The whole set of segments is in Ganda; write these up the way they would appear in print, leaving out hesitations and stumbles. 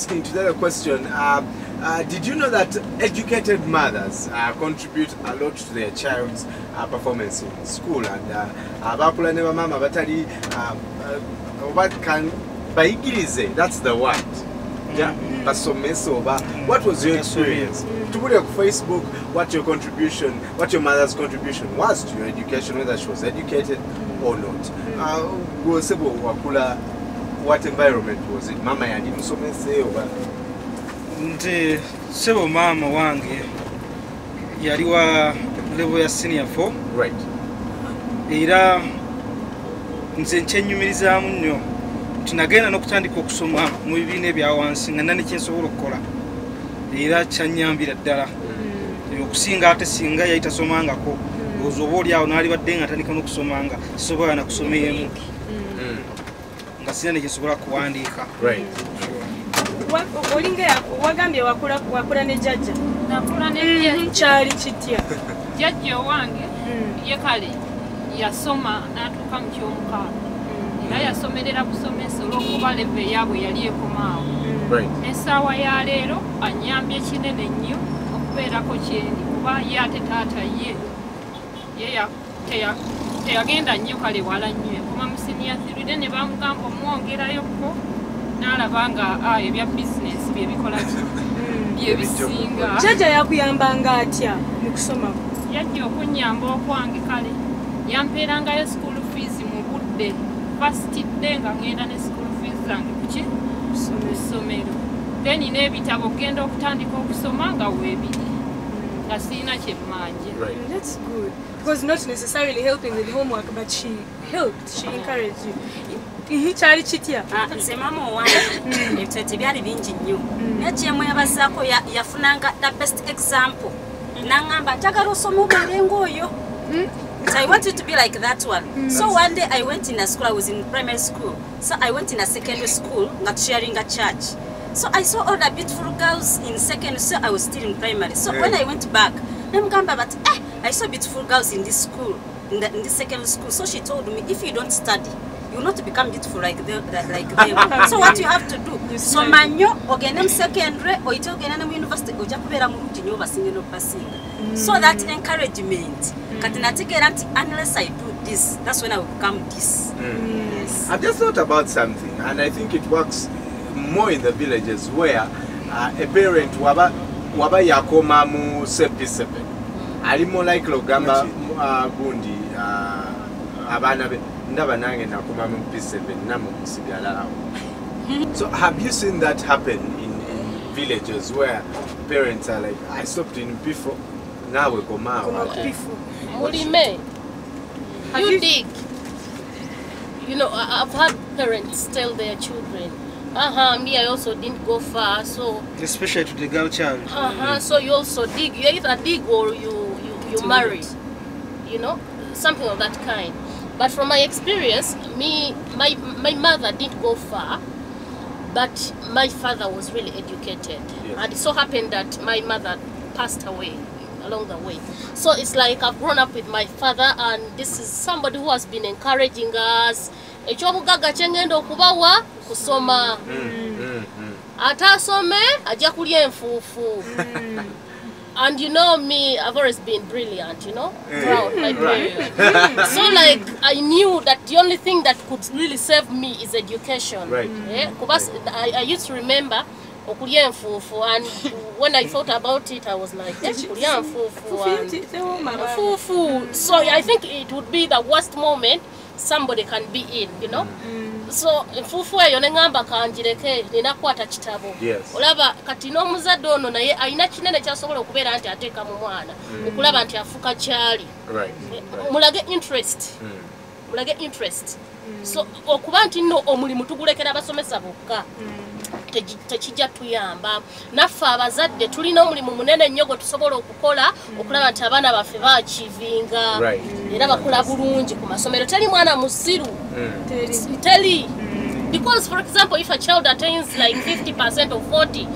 asking to that question, did you know that educated mothers contribute a lot to their child's performance in school? And abakula ne bamama batali what can bayigirize, that's the word. Yeah, what was your experience? To put on Facebook, what your contribution, what your mother's contribution was to your education, whether she was educated or not. What environment was it? Mama ya didn't so say over. Nti sebo mama wange yali wa level ya senior 4. Right. Era nze nchenyumirizamu nnyo tunagenda n'okutandika okusoma mu bibiina bya wansi nga nani kyensobola okukola era kyanyambira ddala okusinga ate singa yayitasomangako ozo oba awo naali badde nga atandika n'okusomanga sisobola na kusomeyemu nga sina ne kyensobola kuwandiika. Olinga wagambye wakula ne jjajja nakula ne kyali kitya jjajja wange ye kale yasoma n'atuuka mu ky'omukaaga era yasomerera busomesa olw'okuba leve yaabwe yali ekomaawo n'essaawa ya leero anyambye kinene nnyo okubeerako kyendi kuba ye ate taata ye teyagenda nnyo kale wala nnyo ekoma mu siniyathiride ne bamugamba omwongerayoko n'alaba nga ebya bizinesi bye bikola bye bisinga. Jjajja yakuyambanga atya mu kusoma? Yajja okunnyamba okwange kale yampeerangayo school fees mu budde fasitidde nga ngenda ne school fees zange kuki ssomero then n'ebitabo genda okutandika okusoma nga weebiri nga sirina kyemmanje. That's good because not necessarily helping with homework but she helped, she encouraged you. Kyali kitya? Nze mama owange ebyo tebyali bingi nnyo naye kyemu yabazaako yafunanga the best example n'aŋŋamba njagala osoma obeere ng'oyo. So I want you to be like that one. So one day I went in a school, I was in primary school. So I went in a secondary school, not sharing a church. So I saw all the beautiful girls in secondary, so I was still in primary. So when I went back, I saw beautiful girls in this school, in this secondary school. So she told me, if you don't study, you will not become beautiful like them. So what you have to do, so manyo ogenem secondary or ite ogenem university oja kubera mu ruti nyo basinge no pasinga. So that encouragement. Unless I do this, that's when I will become this. Yes. I've just thought about something, and I think it works more in the villages where a parent waba yakoma mu CP7 ali more like logamba gundi abana be ndaba nange nakoma mu P7 namu musigala. So have you seen that happen in villages where parents are like, I stopped in P4, now we go out. Mulime, you dig. You know, I've had parents tell their children, me I also didn't go far, so... Especially to the girl child. So you also dig. You either dig or you marry. You know, something of that kind. But from my experience, my mother didn't go far, but my father was really educated. Yes. And it so happened that my mother passed away along the way. So it's like I've grown up with my father, and this is somebody who has been encouraging us. Ekyobugaga kyengenda okubawa kusoma. Atasome ajja kulya enfuufu. And you know me, I've always been brilliant, you know, throughout my period. So like, I knew that the only thing that could really save me is education. Right. Yeah? I used to remember okulya enfuufu, and when I thought about it, I was like, okulya enfuufu. So I think it would be the worst moment somebody can be in, you know. So enfuufu eyo nengamba kanjireke ninakwata kitabo. Olaba kati n'omuzadde ono naye alina kinene kyasobola okubeera nti ateeka mu mwana okulaba nti afuka kyali. Mulage interest. Mulage interest. So okuba nti nno omulimu tugulekera abasomesa bokka tekijja tuyamba. Naffe abazadde tulina omulimu munene nnyo gwe tusobola okukola okulaba nti abaana baffe baakiivinga era bakula bulungi ku masomero. Teri mwana musiru. Teri. Because for example, if a child attains like 50% or 40,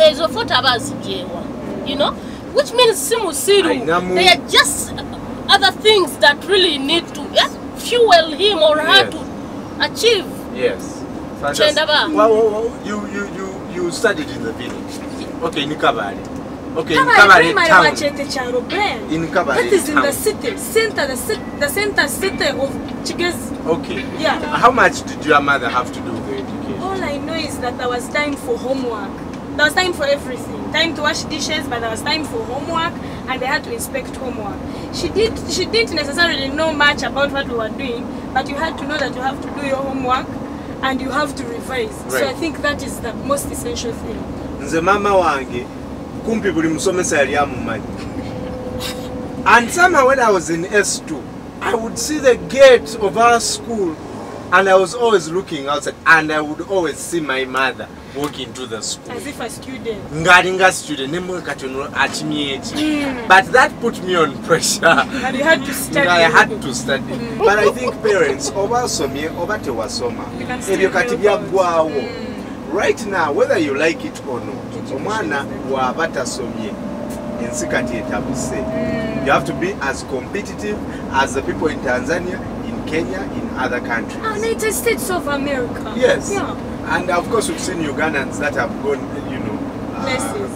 ezo 40 abazijewa, you know, which means si musiru. They are just other things that really need to fuel him or her to achieve. Yes. Well, you studied in the village? Okay, in Kabale. Okay, in Kabale Kabale town. In Kabale that is in town. the city, the center city of Chigezi. Okay. Yeah. How much did your mother have to do with your education? All I know is that there was time for homework. There was time for everything. Time to wash dishes, but there was time for homework, and they had to inspect homework. She didn't necessarily know much about what we were doing, but you had to know that you have to do your homework and you have to revise. Right. So I think that is the most essential thing. Nze mama wange kumpi buli musomesa yali amumanyi. And somehow when I was in S2, I would see the gate of our school and I was always looking outside and I would always see my mother walking to the school. As if a student. Ngalinga student, but that put me on pressure. And you had to study. I had to study. But I think parents, right now, whether you like it or not, you have to be as competitive as the people in Tanzania, in Kenya, in other countries. United States of America. Yes. Yeah. And of course we've seen Ugandans that have gone, you know,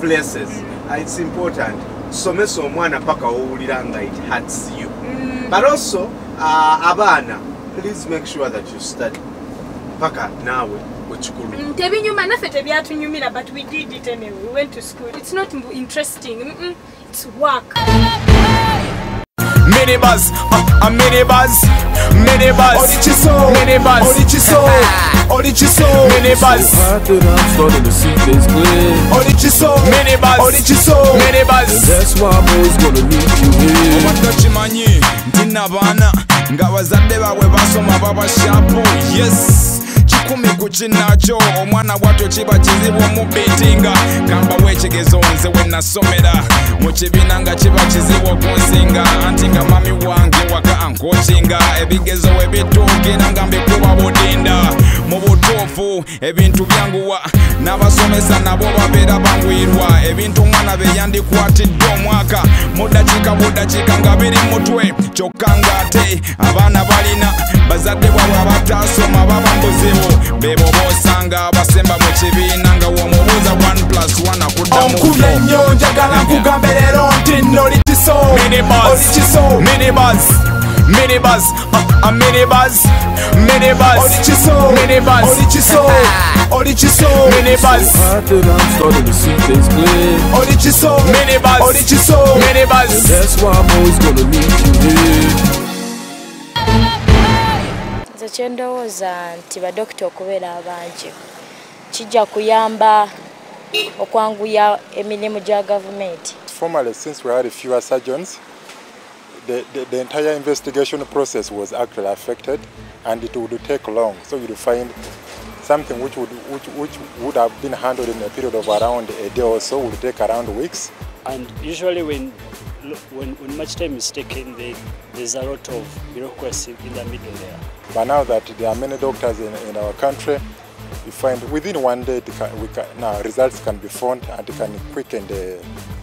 places. It's important. Someso mwana paka owuliranga it hurts you. But also, abana, please make sure that you study. Paka nawe uchikuru. Tebinyuma nafe tebyatunyumira, but we did it anyway. We went to school. It's not interesting. It's work. Minibuzz, a minibuzz, minibuzz, minibuzz, minibuzz. Starting to see things clear. Minibuzz, minibuzz. That's why I'm always gonna need you here. Obatachimanyi ndina bana nga bazadde baabwe basoma baba shapo. Yes. Kikumi kukinakyo omwana bwatyo kiba kizibu omubitinga gamba wekigezo nze we nasomera mu kibiina nga kiba kizibu okunsinga anti nga mami wange waka ankokinga ebigezo ebituukira nga mbikuba budinda mu butuufu ebintu byanguwa n'abasomesa nabo babeera bangwirwa ebintu omwana be yandikwatidde omwaka mudakiika budakiika nga biri mutwe kyokka ng'ate abaana balina bazadde bwabwe abataasoma baba mbuzibu bebo bosanga abasemba mu kibiina nga womubuuza 1+1 akuddamu onkubye nnyo njagala nkugambe leero nti nno Minibuzz, minibuzz, a minibuzz, minibuzz, minibuzz, minibuzz. I'm starting to see things clear. Minibuzz. That's why I'm always gonna need you here. Nze kyendowooza nti badokita okubeera abangi kijja kuyamba okwanguya emirimu gya gavumenti. Formerly, since we had fewer surgeons, the entire investigation process was actually affected, and it would take long. So you'd find something which would have been handled in a period of around a day or so would take around weeks. And usually when much time is taken, there's a lot of bureaucracy in the middle there. But now that there are many doctors in our country, you find within one day now results can be found and it can quicken the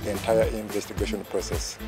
entire investigation process.